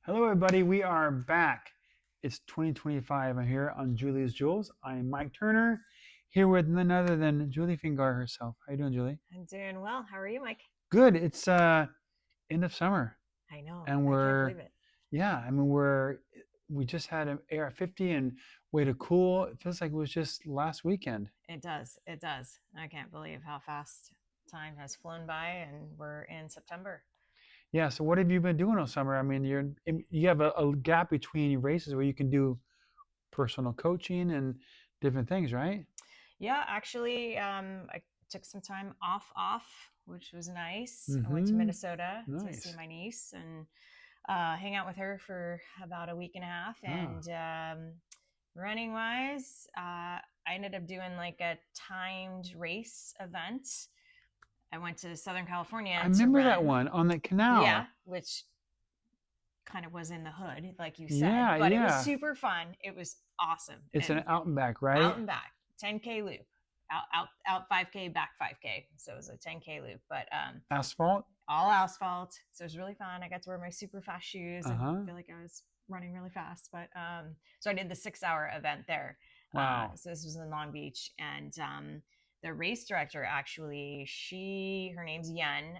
Hello, everybody. We are back. It's 2025. I'm here on Julie's Jewels. I'm Mike Turner, here with none other than Julie Fingar herself. How you doing, Julie? I'm doing well. How are you, Mike? Good. It's end of summer, I know. and I can't believe it. we just had an AR-50 and way to cool. It feels like it was just last weekend. It does. It does. I can't believe how fast time has flown by, and we're in September. Yeah. So, what have you been doing all summer? You have a gap between your races where you can do personal coaching and different things, right? Yeah, actually, I took some time off, which was nice. I went to Mm-hmm. Minnesota to see Nice. my niece and hang out with her for about a week and a half. Ah. And running wise, I ended up doing like a timed race event. I went to Southern I California to remember that run. one on the Yeah, canal. which kind of was in the hood, like you said, Yeah, but it was yeah. super fun. It was awesome. It's an And out and back, out right? and back, 10K loop, out 5K, back 5K. So it was a 10K loop, but Asphalt. all asphalt. So it was really fun. I got to wear my super fast shoes and Uh-huh. feel like I was running really fast. But so I did the 6 hour event there. Wow. So this was in Long Beach, and the race director actually, her name's Yen,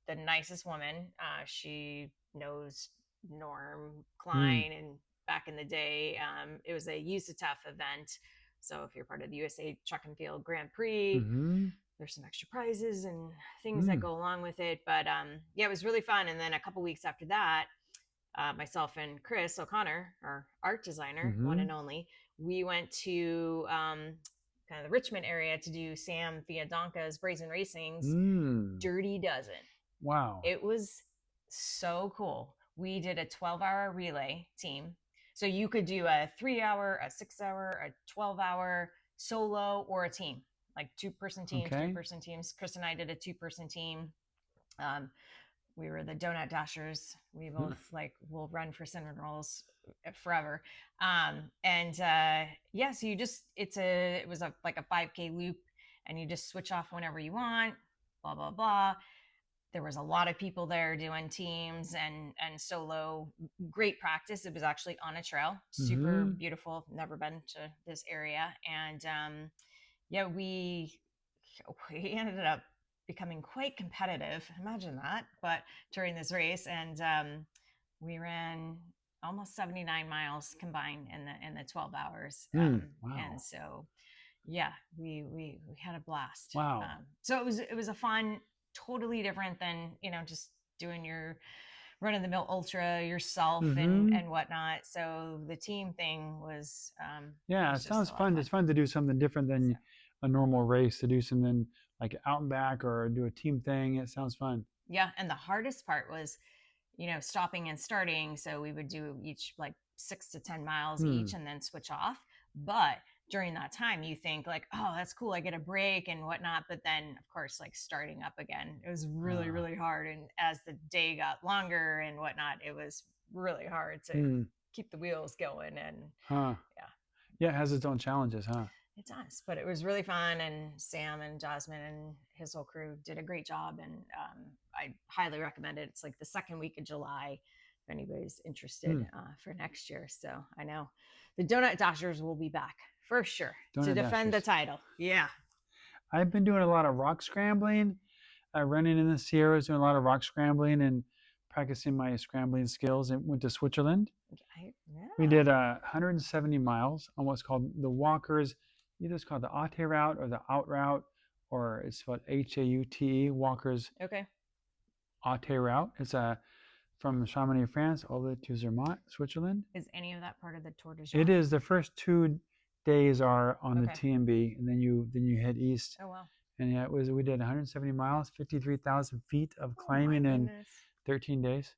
the nicest woman. She knows Norm Hmm. Klein, and back in the day, it was a USATF event. So if you're part of the USA Track and Field Grand Prix, Mm-hmm. there's some extra prizes and things that Mm. go along with it. But yeah, it was really fun. And then a couple weeks after that, myself and Chris O'Connor, our art designer, one Mm-hmm. and only, we went to kind of the Richmond area to do Sam Fiadonka's Brazen Racing's Mm. Dirty Dozen. Wow. It was so cool. We did a 12-hour relay team. So you could do a 3 hour, a 6 hour, a 12-hour solo or a team, like two-person teams, Okay. three-person teams. Chris and I did a two-person team. Um, we were the donut dashers. We both like will run for cinnamon rolls forever. And yeah, so it was like a 5K loop, and you just switch off whenever you want. Blah blah blah. There was a lot of people there doing teams and solo. Great practice. It was actually on a trail, super Mm-hmm. beautiful. Never been to this area. And yeah, we ended up becoming quite competitive. Imagine that. But during this race, and we ran almost 79 miles combined in the 12 hours. Mm. And Wow. so yeah, we had a blast. Wow. So it was a fun, totally different than just doing your run of the mill ultra yourself and Mm-hmm. and whatnot. So the team thing Yeah, it was just sounds a lot of fun. fun. It's fun to do something different So than a normal race, to do something like out and back or do a team thing. It sounds fun. yeah, and the hardest part was stopping and starting. So we would do each like 6 to 10 miles Hmm. each and then switch off. But during that time, you think like, oh, that's cool. I get a break and whatnot. But then, of course, like starting up again, it was really, Ah. really hard. And as the day got longer and whatnot, it was really hard to Hmm. keep the wheels going. And Huh. yeah, Yeah, it has its own challenges, huh? it does. But it was really fun. And Sam and Jasmine and his whole crew did a great job. And I highly recommend it. It's like the second week of July if anybody's interested Hmm. for next year. So I know the Donut Dashers will be back for sure to Donut defend the Dashers. title. Yeah. I've been doing a lot of rock scrambling, running in the Sierras, doing a lot of rock scrambling and practicing my scrambling skills. And went to Switzerland. We Yeah. did 170 miles on what's called the Walkers. Either it's called the Aute route or the Out route, or it's called Haute Walkers Okay. Aute route. It's from Chamonix, France, all the way to Zermatt, Switzerland. Is any of that part of the Tour de It Jean? is the first 2 days are on the Okay. TMB, and then you head east. Oh, wow. And yeah, we did 170 miles, 53,000 feet of Oh, my climbing in goodness. 13 days,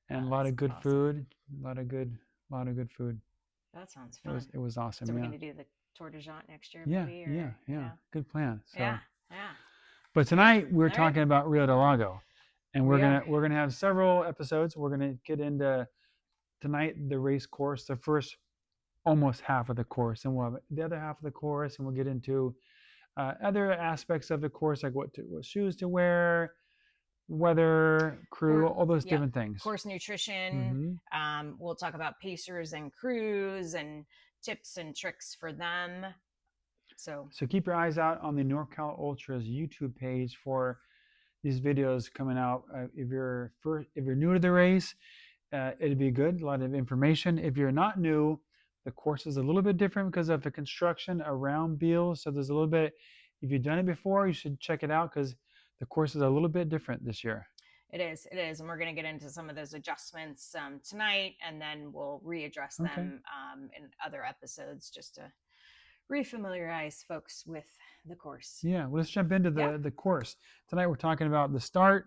and a lot That's of good awesome. food, a lot of good food. That sounds It was fun. it was So awesome. we're Yeah, going to do the Tour de Jean next year, yeah, maybe? yeah, Or, yeah. Good plan. yeah. So, Yeah. but tonight we're All right. talking about Rio Del Lago, and we're We gonna are. we're gonna have several episodes. We're gonna get into tonight the race course, the first almost half of the course, and we'll have the other half of the course, and we'll get into other aspects of the course, like what shoes to wear, weather, crew, all those Yeah, different things. course nutrition. Mm-hmm. We'll talk about pacers and crews and tips and tricks for them. So keep your eyes out on the NorCal Ultras YouTube page for these videos coming out. If you're new to the race, it'd be good. A lot of information. If you're not new, the course is a little bit different because of the construction around Beal. So there's a little bit. If you've done it before, you should check it out because the course is a little bit different this year. It is, and we're going to get into some of those adjustments tonight, and then we'll readdress them in other episodes just to refamiliarize folks with the course. Yeah, well, let's jump into the course. Tonight we're talking about the start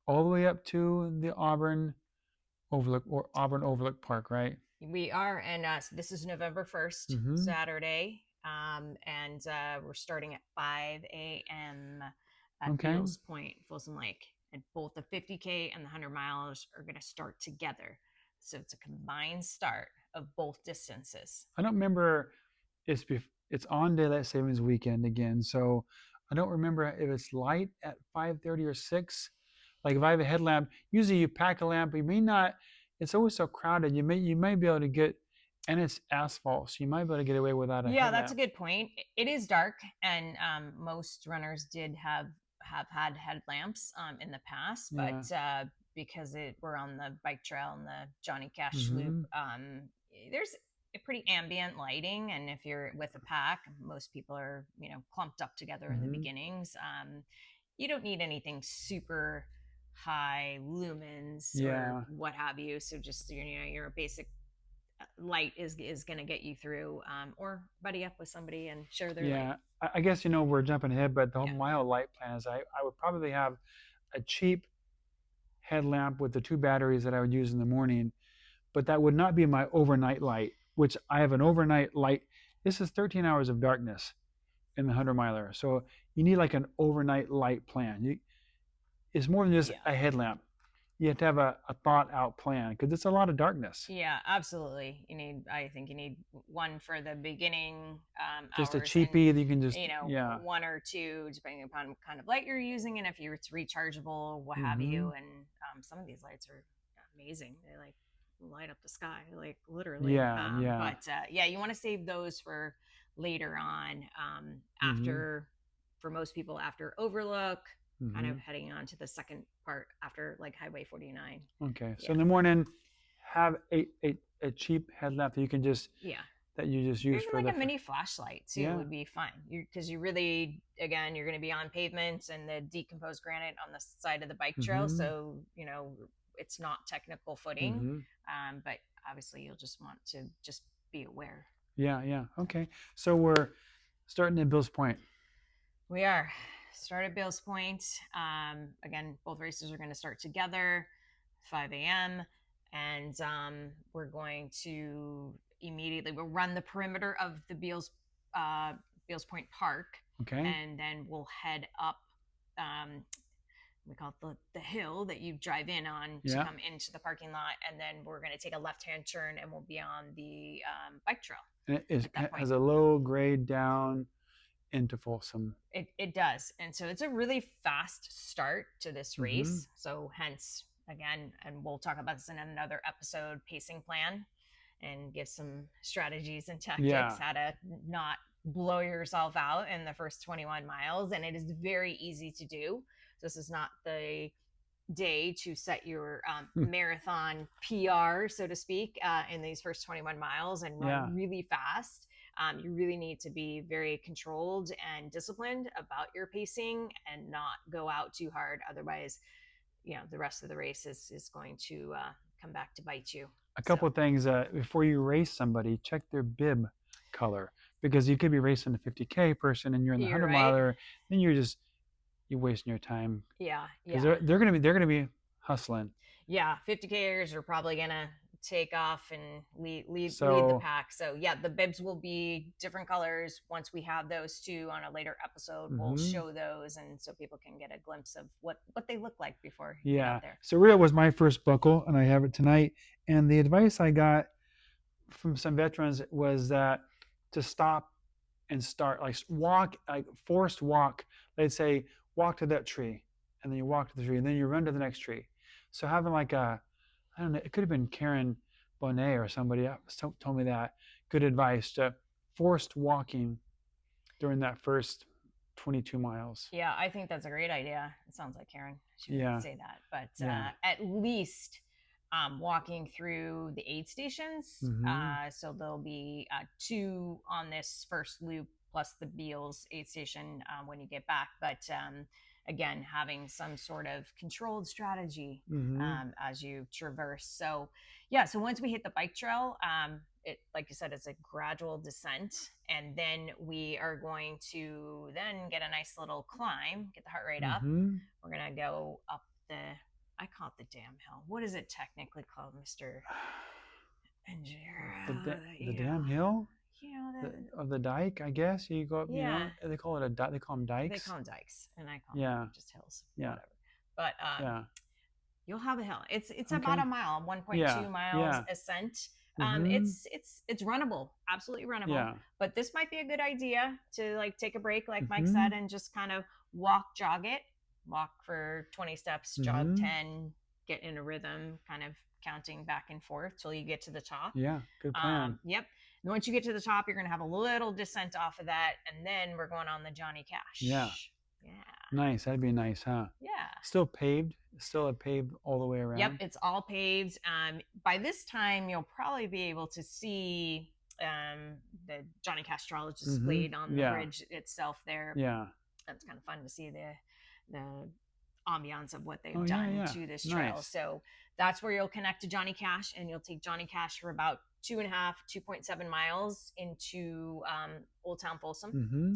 all the way up to the Auburn Overlook Park, right? We are, and so this is November 1st, Saturday, and we're starting at 5 a.m. at Beals Point, Folsom Lake. And both the 50K and the 100 miles are going to start together. So it's a combined start of both distances. I don't remember, it's on daylight savings weekend again, so I don't remember if it's light at 5:30 or 6. Like if I have a headlamp, usually you pack a lamp, you may not, it's always so crowded, you may be able to get, and it's asphalt, so you might be able to get away without a headlamp. That's a good point. It is dark, and most runners did have had headlamps in the past, but because we're on the bike trail and the Johnny Cash loop, there's a pretty ambient lighting, and if you're with a pack, most people are clumped up together in the beginnings. You don't need anything super high lumens or what have you, so just your basic light is going to get you through, or buddy up with somebody and share their light. I guess we're jumping ahead, but the whole mile light plan is I would probably have a cheap headlamp with the 2 batteries that I would use in the morning, but that would not be my overnight light, which I have an overnight light. This is 13 hours of darkness in the 100 miler, so you need like an overnight light plan. It's more than just a headlamp. You have to have a thought out plan because it's a lot of darkness. Yeah, absolutely. I think you need one for the beginning just hours, a cheapie that you can just 1 or 2 depending upon what kind of light you're using, and if it's rechargeable, what have you. And some of these lights are amazing. They like light up the sky, like literally. But you want to save those for later on, after, for most people, after Overlook, kind of heading on to the second part after like Highway 49. Okay, so in the morning, have a cheap headlamp that you can just that you just use for like a mini flashlight too would be fine. Because you really, again, you're going to be on pavement and the decomposed granite on the side of the bike trail, so it's not technical footing, but obviously you'll just want to just be aware. Okay, so we're starting at Beals Point. We are. Start at Beals Point. Again, both races are going to start together, 5 a.m. And we're going to we'll run the perimeter of the Beals Point Park. Okay. And then we'll head up, we call it the hill that you drive in on to come into the parking lot. And then we're going to take a left-hand turn and we'll be on the bike trail. And it has a low grade down into Folsom. It does. And so it's a really fast start to this race. So hence, again, and we'll talk about this in another episode, pacing plan and give some strategies and tactics how to not blow yourself out in the first 21 miles. And it is very easy to do. This is not the day to set your marathon PR, so to speak, in these first 21 miles and run really fast. You really need to be very controlled and disciplined about your pacing and not go out too hard. Otherwise, the rest of the race is going to come back to bite you. A couple of things before you race somebody, check their bib color, because you could be racing a 50K person and you're in the 100 miler, then you're wasting your time. Because they're gonna be hustling. 50Kers are probably gonna take off and lead the pack. So the bibs will be different colors. Once we have those too on a later episode, we'll show those, and so people can get a glimpse of what they look like before you get out there. So Rio was my first buckle, and I have it tonight. And the advice I got from some veterans was that to stop and start, like walk, like forced walk. They'd say, walk to that tree and then you walk to the tree, and then you run to the next tree. So having like a, I don't know, it could have been Karen Bonet or somebody else told me that good advice to forced walking during that first 22 miles. Yeah, I think that's a great idea. It sounds like Karen. She would Yeah, say that, but yeah. at least walking through the aid stations. Mm-hmm. So there'll be two on this first loop plus the Beal's aid station when you get back. But again, having some sort of controlled strategy Mm-hmm. as you traverse. So yeah, so once we hit the bike trail, it, like you said, it's a gradual descent, and then we are going to then get a nice little climb, get the heart rate up. Mm-hmm. We're gonna go up the, I call it the damn hill. What is it technically called, Mr. Engineer? The damn hill of the dike, I guess. You go up, Yeah, they call it a dike. They call them dikes. they call them dikes, and I call Yeah, them just hills, yeah, whatever. But yeah. you'll have a hill. It's about Okay. a mile, 1.2 Yeah, miles yeah. ascent. Mm-hmm. It's runnable, absolutely runnable. Yeah. But this might be a good idea to like take a break, like Mike Mm-hmm. said, and just kind of jog it, walk for 20 steps, jog Mm-hmm. 10, get in a rhythm, kind of counting back and forth till you get to the top. Yeah, good plan. Yep. And once you get to the top, you're gonna have a little descent off of that, and then we're going on the Johnny Cash. Yeah. Yeah. Nice. That'd be nice, huh? Yeah. Still paved. Still a paved all the way around. Yep, it's all paved. By this time, you'll probably be able to see the Johnny Cash trail is displayed on the bridge itself there. Yeah. It's kind of fun to see the ambiance of what they've done to this trail. Nice. So that's where you'll connect to Johnny Cash, and you'll take Johnny Cash for about 2.7 miles into Old Town Folsom. Mm-hmm.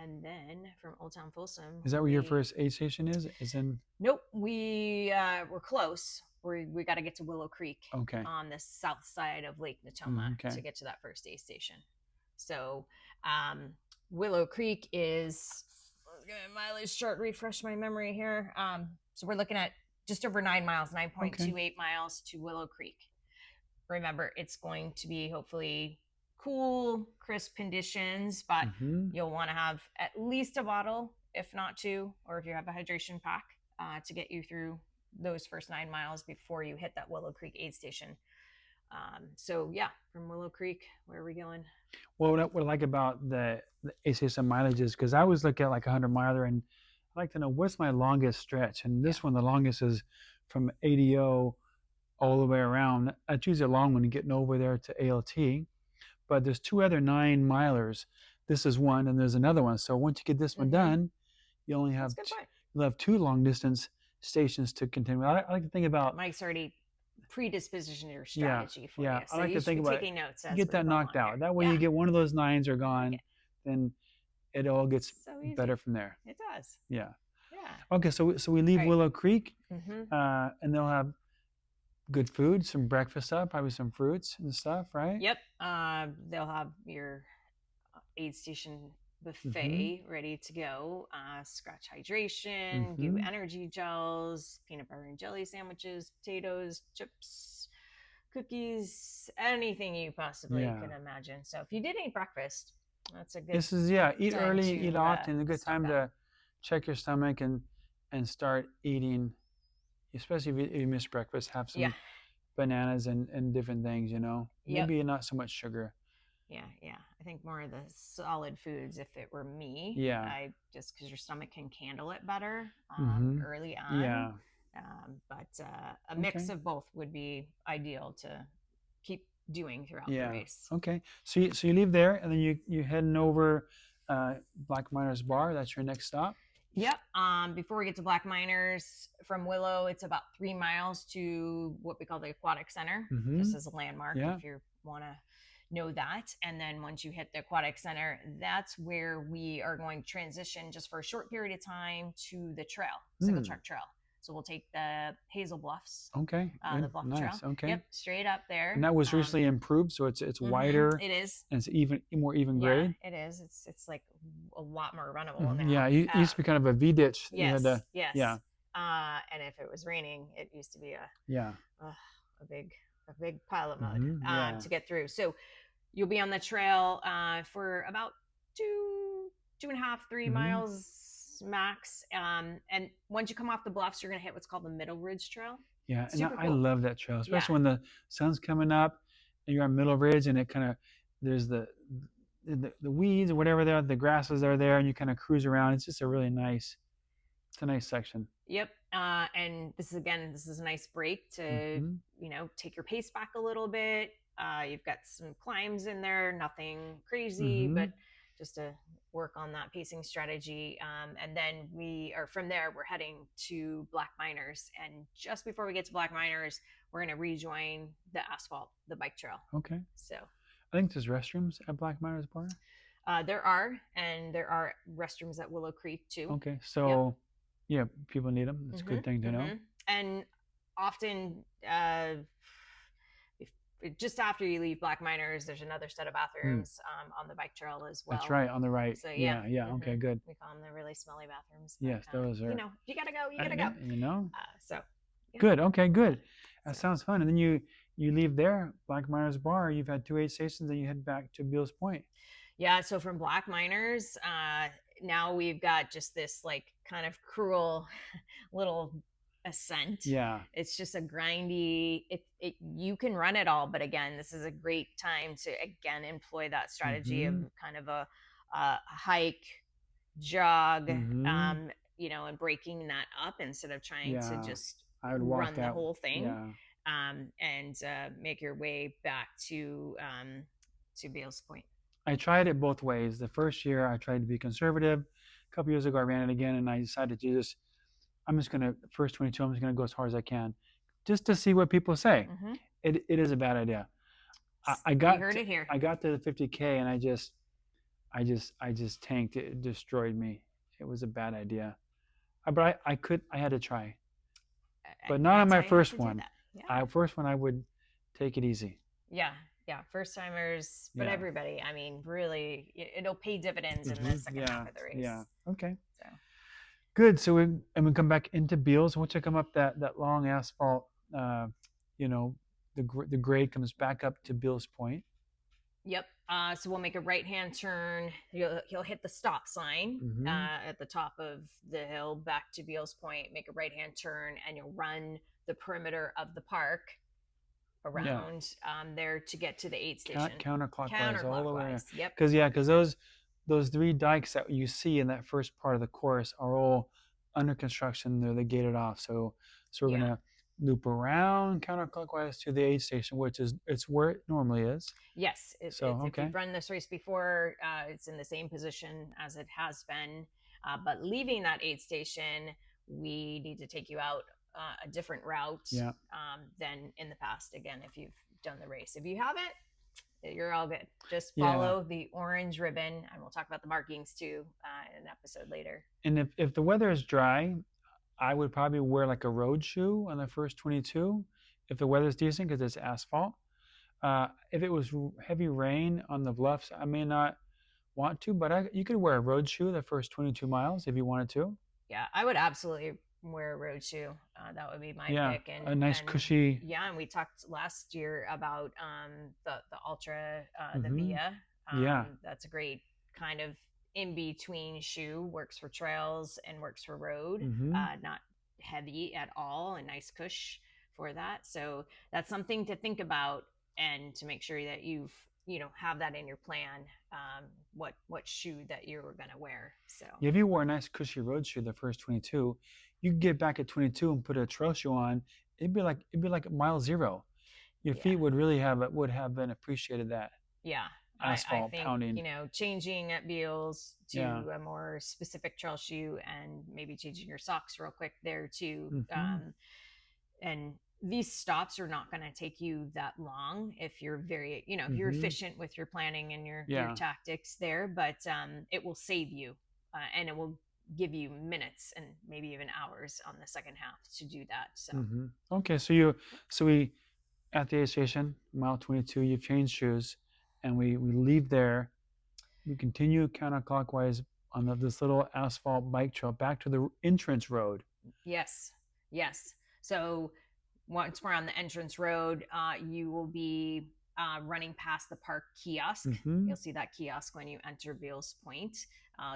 And then from Old Town Folsom, is that where your first aid station is? Is in? Nope, we're close. We got to get to Willow Creek. Okay. On the south side of Lake Natoma to get to that first aid station. So Willow Creek is, let's get a mileage chart, refresh my memory here. So we're looking at just over 9 miles, 9.28 miles to Willow Creek. Remember, it's going to be hopefully cool, crisp conditions, but you'll want to have at least a bottle, if not two, or if you have a hydration pack, to get you through those first 9 miles before you hit that Willow Creek aid station. So yeah, from Willow Creek, where are we going? Well, what I like about the aid station mileage is because I always look at like a 100-miler, and I like to know what's my longest stretch. And this one, the longest is from ADO all the way around. That's usually a long one, getting over there to ALT. But there's two other 9-milers. This is one, and there's another one. So once you get this one done, you only have you'll have two long distance stations to continue. I like to think about Mike's already predisposition your strategy for you. So I like to think about taking notes as get that knocked out. That way you get one of those 9s are gone, then it all gets better from there. It does. Yeah. Okay, so we leave Willow Creek, Mm-hmm. And they'll have good food, some breakfast up, probably some fruits and stuff, right? Yep. They'll have your aid station buffet ready to go. Scratch hydration, give energy gels, peanut butter and jelly sandwiches, potatoes, chips, cookies, anything you possibly can imagine. So if you did eat breakfast, that's a good. This is eat early, eat often. A good time to check your stomach and start eating. Especially if you miss breakfast, have some bananas and different things, Maybe not so much sugar. Yeah. I think more of the solid foods if it were me. Yeah. Just because your stomach can handle it better early on. Yeah. But a mix of both would be ideal to keep doing throughout the race. Okay. So you leave there, and then you heading over Black Miners Bar. That's your next stop. Yep. Before we get to Black Miners, from Willow, it's about 3 miles to what we call the Aquatic Center. Just as a landmark, if you want to know that. And then once you hit the Aquatic Center, that's where we are going to transition just for a short period of time to the trail, single track trail. So we'll take the Hazel Bluffs. Okay. The Bluff Trail. Okay. Yep. Straight up there. And that was recently improved, so it's wider. It is. And it's more even grade. It is. It's like a lot more runnable now. Yeah. It used to be kind of a V ditch. Yes. Yeah. And if it was raining, it used to be a big pile of mud to get through. So you'll be on the trail for about 2.5, 3 miles max. And once you come off the bluffs, you're going to hit what's called the Middle Ridge Trail. Yeah, and Super I cool. love that trail, Yeah. especially when the sun's coming up and you're on Middle Ridge and it kind of there's the weeds or whatever there, the grasses are there, and you kind of cruise around. It's just a really nice, it's a nice section. Yep. And this is a nice break to, Mm-hmm. take your pace back a little bit. You've got some climbs in there, nothing crazy, Mm-hmm. but just to work on that pacing strategy. And then from there, we're heading to Black Miners. And just before we get to Black Miners, we're going to rejoin the asphalt, the bike trail. Okay. So I think there's restrooms at Black Miners Bar. there are restrooms at Willow Creek too. Okay, so yeah, people need them. It's a good thing to know. And often, just after you leave Black Miners, there's another set of bathrooms on the bike trail as well. That's right, on the right. So yeah. Okay, good. We call them the really smelly bathrooms. But, yes, those are. If you gotta go, you gotta go. So. Yeah. Good. Okay, good. That sounds fun. And then you leave there, Black Miners Bar. You've had 2 aid stations, and you head back to Beal's Point. Yeah. So from Black Miners, now we've got just this like kind of cruel little ascent. Yeah. It's just a grindy. You can run it all, but again, this is a great time to again employ that strategy of kind of a hike, jog, and breaking that up instead of trying to just run the whole thing. And make your way back to Beal's Point. I tried it both ways. The first year I tried to be conservative. A couple years ago I ran it again, and I decided to I'm just going to, first 22, I'm just going to go as hard as I can just to see what people say. It is a bad idea. I heard it here. I got to the 50K and I just tanked it. It destroyed me. It was a bad idea. But I had to try. But not on my first one. First one I would take it easy. Yeah. First timers, but everybody. I mean, really, it'll pay dividends in the second half of the race. Yeah. Okay. So. Good. So we come back into Beal's. Once you come up that long asphalt, the grade comes back up to Beal's Point. Yep. So we'll make a right-hand turn. You'll hit the stop sign at the top of the hill back to Beal's Point. Make a right-hand turn, and you'll run the perimeter of the park around there to get to the aid station. Counterclockwise all the way. Yep. Because those 3 dikes that you see in that first part of the course are all under construction. They're gated off. So we're gonna loop around counterclockwise to the aid station, which it's where it normally is. Yes. If you've run this race before, it's in the same position as it has been. But leaving that aid station, we need to take you out a different route than in the past. Again, if you've done the race. If you haven't, you're all good. Just follow the orange ribbon, and we'll talk about the markings too in an episode later. And if the weather is dry, I would probably wear like a road shoe on the first 22 if the weather's decent because it's asphalt. If it was heavy rain on the bluffs, I may not want to, but you could wear a road shoe the first 22 miles if you wanted to. Yeah, I would absolutely wear a road shoe. That would be my pick. And a nice cushy. Yeah, and we talked last year about the Ultra, the Via. That's a great kind of in between shoe. Works for trails and works for road. Not heavy at all. A nice cush for that. So that's something to think about and to make sure that you've have that in your plan. What shoe that you're gonna wear. So if you wore a nice cushy road shoe the first 22. You could get back at 22 and put a trail shoe on. It'd be like mile 0. Your feet would really have been appreciated that. Yeah, asphalt I think, pounding. Changing at Beal's to a more specific trail shoe, and maybe changing your socks real quick there too. And these stops are not going to take you that long if you're very, if you're efficient with your planning and your tactics there. But it will save you, and it will give you minutes and maybe even hours on the second half to do that. So okay, so we at the aid station, mile 22, you've changed shoes, and we leave there. We continue counterclockwise on this little asphalt bike trail back to the entrance road. Yes. So once we're on the entrance road, you will be running past the park kiosk. You'll see that kiosk when you enter Beal's Point.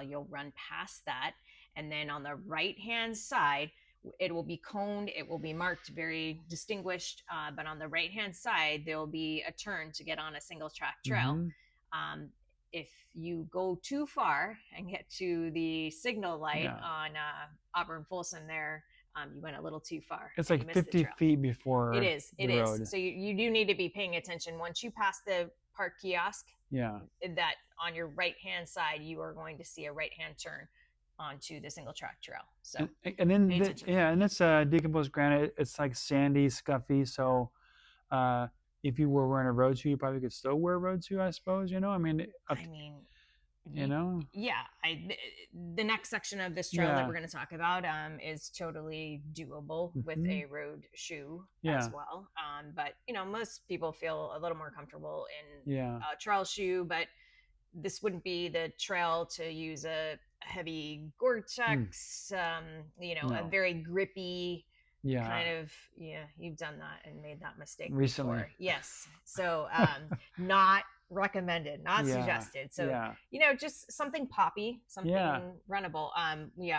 You'll run past that, And then on the right hand side, it will be coned, it will be marked very distinguished, but on the right hand side there will be a turn to get on a single track trail. If you go too far and get to the signal light on Auburn Folsom there, you went a little too far. It's like 50 feet before it is. road. So you do need to be paying attention. Once you pass the park kiosk, that on your right hand side, you are going to see a right hand turn onto the single track trail. So and then and it's decomposed granite. It's like sandy, scuffy. So if you were wearing a road shoe, you probably could still wear a road shoe, I suppose. You know, I mean, you know, the next section of this trail that we're going to talk about is totally doable with a road shoe as well. But you know, most people feel a little more comfortable in a trail shoe, but this wouldn't be the trail to use a heavy Gore-Tex, you know, a very grippy kind of, you've done that and made that mistake recently before. Yes. So not recommended, not suggested. So you know, just something poppy, something runnable.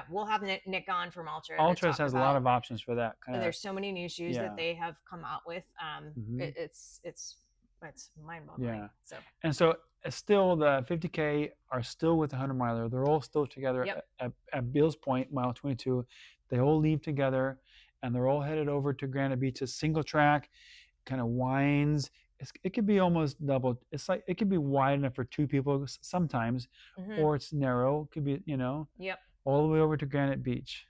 We'll have Nick on from Ultra. Ultras has a lot of options for that kind there's so many new shoes that they have come out with. It's mind-boggling. So still the 50K are still with the 100 miler. They're all still together at Beal's Point, mile 22. They all leave together and they're all headed over to Granite Beach. A single track, kind of winds. It could be almost double. It's like it could be wide enough for two people sometimes, or it's narrow. It could be, you know, all the way over to Granite Beach.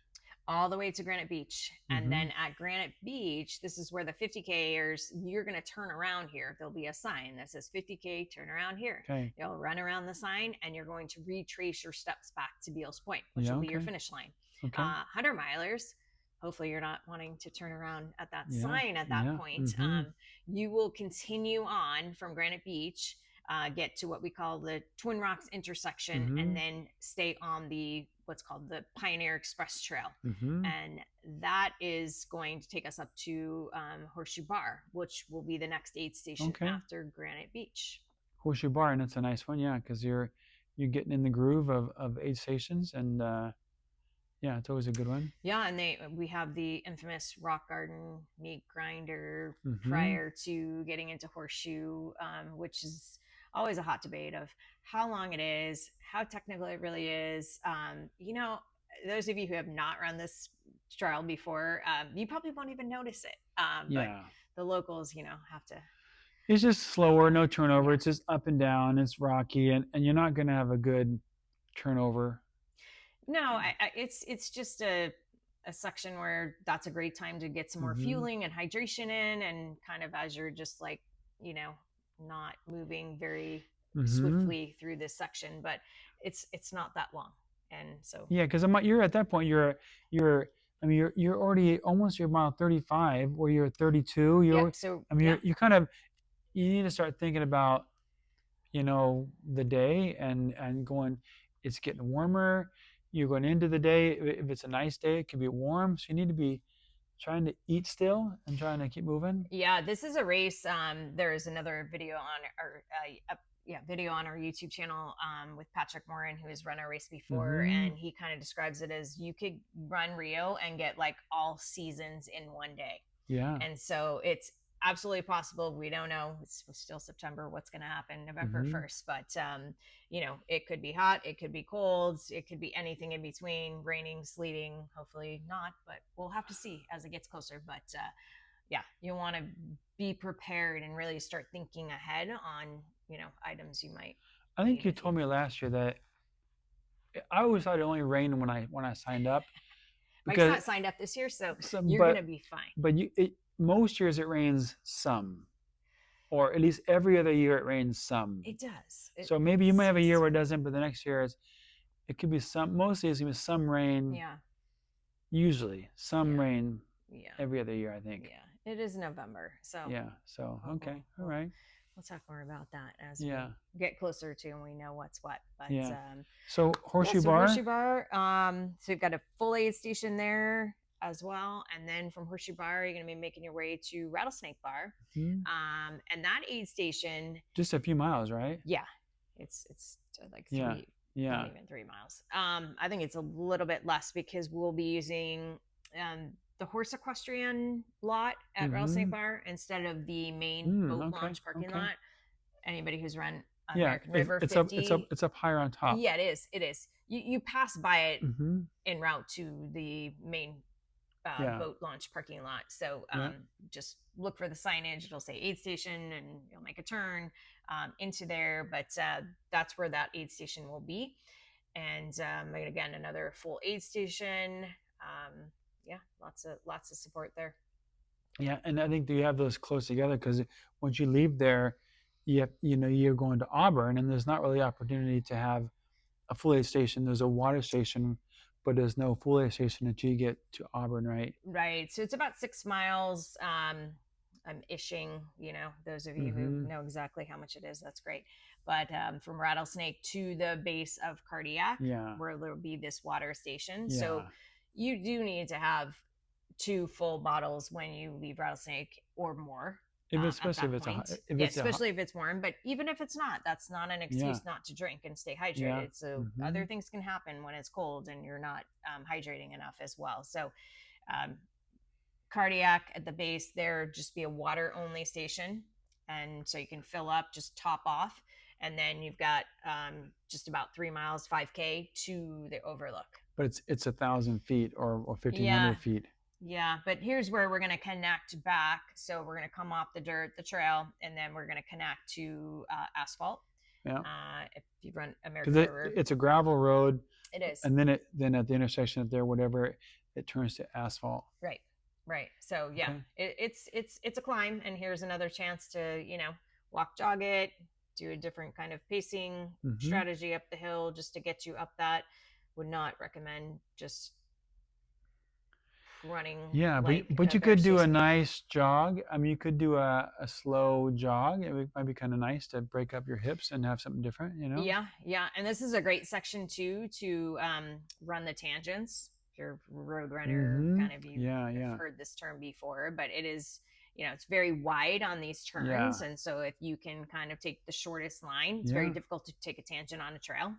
All the way to Granite Beach. And then at Granite Beach, this is where the 50Kers, you're going to turn around here. There'll be a sign that says 50K, turn around here. You'll run around the sign and you're going to retrace your steps back to Beal's Point, which will be your finish line. 100 milers, hopefully you're not wanting to turn around at that sign at that point. You will continue on from Granite Beach, get to what we call the Twin Rocks intersection, and then stay on the what's called the Pioneer Express Trail. And that is going to take us up to Horseshoe Bar, which will be the next aid station after Granite Beach. Horseshoe Bar, and it's a nice one, because you're getting in the groove of aid stations, and it's always a good one. And we have the infamous Rock Garden meat grinder prior to getting into Horseshoe, which is always a hot debate of how long it is, how technical it really is. You know, those of you who have not run this trail before, you probably won't even notice it. But the locals, you know, have to. It's just slower, no turnover. It's just up and down. It's rocky, and you're not going to have a good turnover. No, it's just a section where that's a great time to get some more fueling and hydration in, and kind of as you're just like, you know, not moving very swiftly through this section, but it's not that long. And so because you're at that point, you're already almost your mile 35, or you're 32. You're kind of, you need to start thinking about, you know, the day and going, it's getting warmer. You're going into the day. If it's a nice day, it can be warm. So you need to be trying to eat still and trying to keep moving. This is a race. There is another video on our YouTube channel with Patrick Morin, who has run a race before, and he kind of describes it as you could run Rio and get like all seasons in one day. And so it's absolutely possible. We don't know. It's still September. What's going to happen November 1st? But, you know, it could be hot. It could be cold. It could be anything in between, raining, sleeting, hopefully not, but we'll have to see as it gets closer. But you want to be prepared and really start thinking ahead on, you know, items you might. I think you told me last year that I always thought it only rained when I signed up. Mike's not signed up this year, so you're going to be fine. But most years it rains some, or at least every other year it rains some. It does. So maybe you might have a year where it doesn't, but the next year it could be some. Mostly it's going to be some rain. Usually some rain. Every other year, I think. It is November, so. So okay, all right. We'll talk more about that as we get closer to and we know what's what. But so Horseshoe Bar. Horseshoe Bar. So you've got a full aid station there as well, and then from Horseshoe Bar you're going to be making your way to Rattlesnake Bar, and that aid station, just a few miles, right? It's like not Yeah. even 3 miles. I think it's a little bit less because we'll be using the horse equestrian lot at Rattlesnake Mm-hmm. Bar instead of the main boat Okay. launch parking Okay. lot. Anybody who's run Yeah. American River It's up. It's up. 50, It's up higher on top. yeah, it is. It is. You pass by it Mm-hmm. en route to the main Yeah. boat launch parking lot. So Yeah. just look for the signage. It'll say aid station, and you'll make a turn into there. But that's where that aid station will be. And again, another full aid station. Um, yeah, lots of support there. Yeah. And I think you have those close together because once you leave there, you're going to Auburn, and there's not really opportunity to have a full aid station. There's a water station, but there's no full aid station until you get to Auburn, right? Right. So it's about 6 miles. I'm ishing, those of you who Mm-hmm. know exactly how much it is, that's great. But from Rattlesnake to the base of Cardiac, Yeah. where there'll be this water station. So Yeah. you do need to have 2 full bottles when you leave Rattlesnake or more If it's, at especially that point. if Yeah, it's a especially if it's warm. But even if it's not, that's not an yeah. excuse not to drink and stay Yeah. hydrated. So Mm-hmm. other things can happen when it's cold and you're not hydrating enough as well. So um, Cardiac at the base, there just be a water only station, and so you can fill up, just top off, and then you've got just about 3 miles, 5K to the Overlook. But it's 1,000 feet or Yeah, 1,500 feet. yeah, but here's where we're going to connect back. So we're going to come off the dirt, the trail, and then we're going to connect to asphalt. Yeah. If you run American Because River, it's a gravel road, it is. and then at the intersection up there, whatever, it turns to asphalt. Right. Right. So yeah, okay. It's a climb, and here's another chance to walk, jog it, do a different kind of pacing strategy up the hill just to get you up that. Would not recommend just running. Yeah, like but you could do a nice jog. I mean, you could do a slow jog. It might be kind of nice to break up your hips and have something different, Yeah, yeah, and this is a great section too to run the tangents. If you're a road runner, kind of have heard this term before, but it is it's very wide on these turns, and so if you can kind of take the shortest line, it's very difficult to take a tangent on a trail.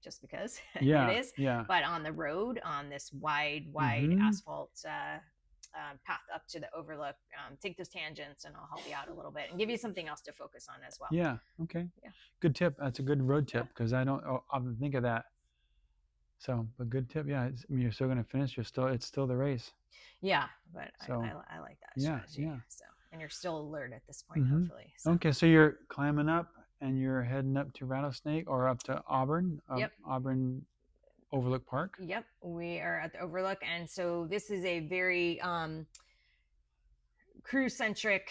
Just because it is. Yeah. But on the road, on this wide asphalt path up to the Overlook, take those tangents, and I'll help you out a little bit and give you something else to focus on as well. Yeah. Okay. Yeah. Good tip. That's a good road tip because I don't often think of that. So, but good tip. Yeah. I mean, you're still going to finish. It's still the race. Yeah, but so, I like that strategy. Yeah. So, and you're still alert at this point, hopefully. So. Okay. So you're climbing up and you're heading up to Rattlesnake or up to Auburn. Yep. Auburn Overlook Park. Yep. We are at the Overlook. And so this is a very crew centric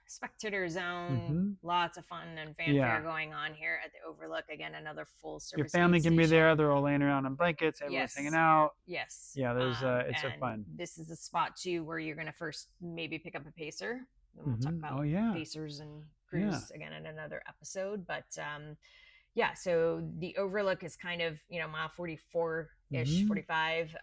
spectator zone. Lots of fun and fanfare going on here at the Overlook. Again, another full service. Your family can be there. They're all laying around on blankets. Everyone's hanging out. Yes. Yeah, there's it's so fun. This is a spot too where you're going to first maybe pick up a pacer. And we'll talk about pacers and crews again in another episode. But yeah, so the Overlook is kind of mile 44-ish, 45.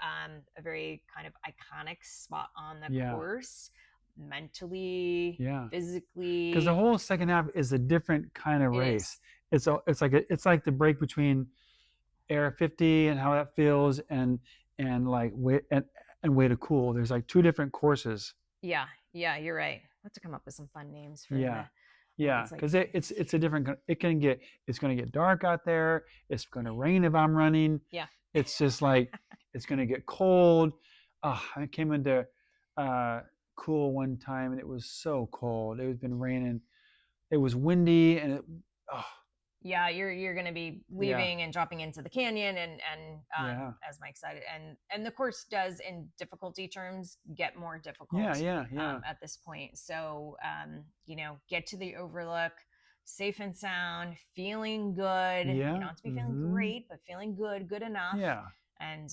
A very kind of iconic spot on the course. Mentally, physically, because the whole second half is a different kind of race. It's like the break between Air 50 and how that feels and like wait and way to cool. There's like two different courses. Yeah, you're right. We'll have to come up with some fun names for because it's a different. It's going to get dark out there. It's going to rain if I'm running. Yeah, it's just like it's going to get cold. I came into cool one time and it was so cold. It had been raining. It was windy and yeah, you're going to be leaving and dropping into the canyon and as Mike said, and the course does in difficulty terms get more difficult at this point. So get to the Overlook safe and sound, feeling good. You don't have to be feeling great, but feeling good enough. And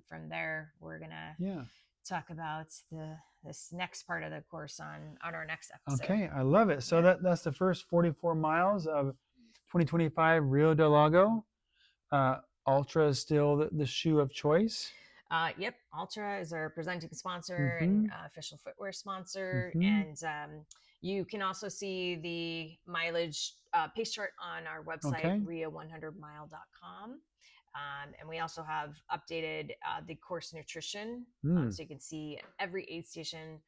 from there we're gonna talk about this next part of the course on our next episode. Okay, I love it. So that's the first 44 miles of 2025 Rio Del Lago. Ultra is still the shoe of choice. Yep, Ultra is our presenting sponsor and official footwear sponsor, and You can also see the mileage pace chart on our website, Okay. rio100mile.com. And we also have updated the course nutrition. Mm. So you can see every aid station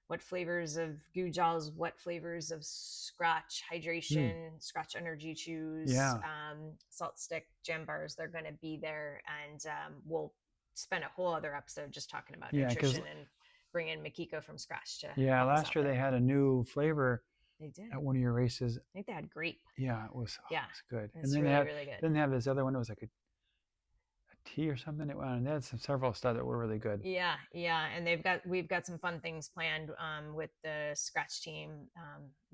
what flavors of goo gels, what flavors of scratch Mm. hydration, scratch energy chews, Yeah. salt stick, jam bars. They're going to be there. And we'll spend a whole other episode just talking about Yeah, because nutrition and bring in Makiko from scratch to yeah, help us last out year there. they had a new flavor They did. at one of your races. I think they had grape. Yeah, it was, Yeah, it was good. it's And then really, really good. then they have this other one. It was like a tea or something. And they had several stuff that were really good. Yeah, and we've got some fun things planned with the scratch team.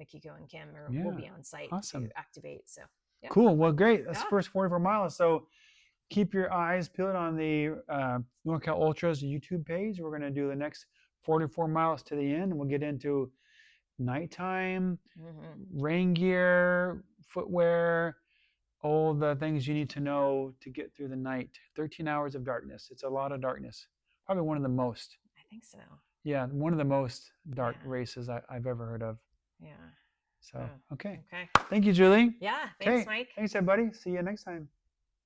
Makiko and Kim will be on site Awesome. to activate. So yeah. Cool. Well, great. That's the Yeah. first 44 miles. So keep your eyes peeled on the NorCal Ultras YouTube page. We're going to do the next 44 miles to the end. We'll get into nighttime, rain gear, footwear, all the things you need to know to get through the night. 13 hours of darkness. It's a lot of darkness. Probably one of the most. I think so. Yeah, one of the most dark races I've ever heard of. Yeah. So, okay. Okay. Thank you, Julie. Yeah. Thanks, Mike. Thanks, everybody. See you next time.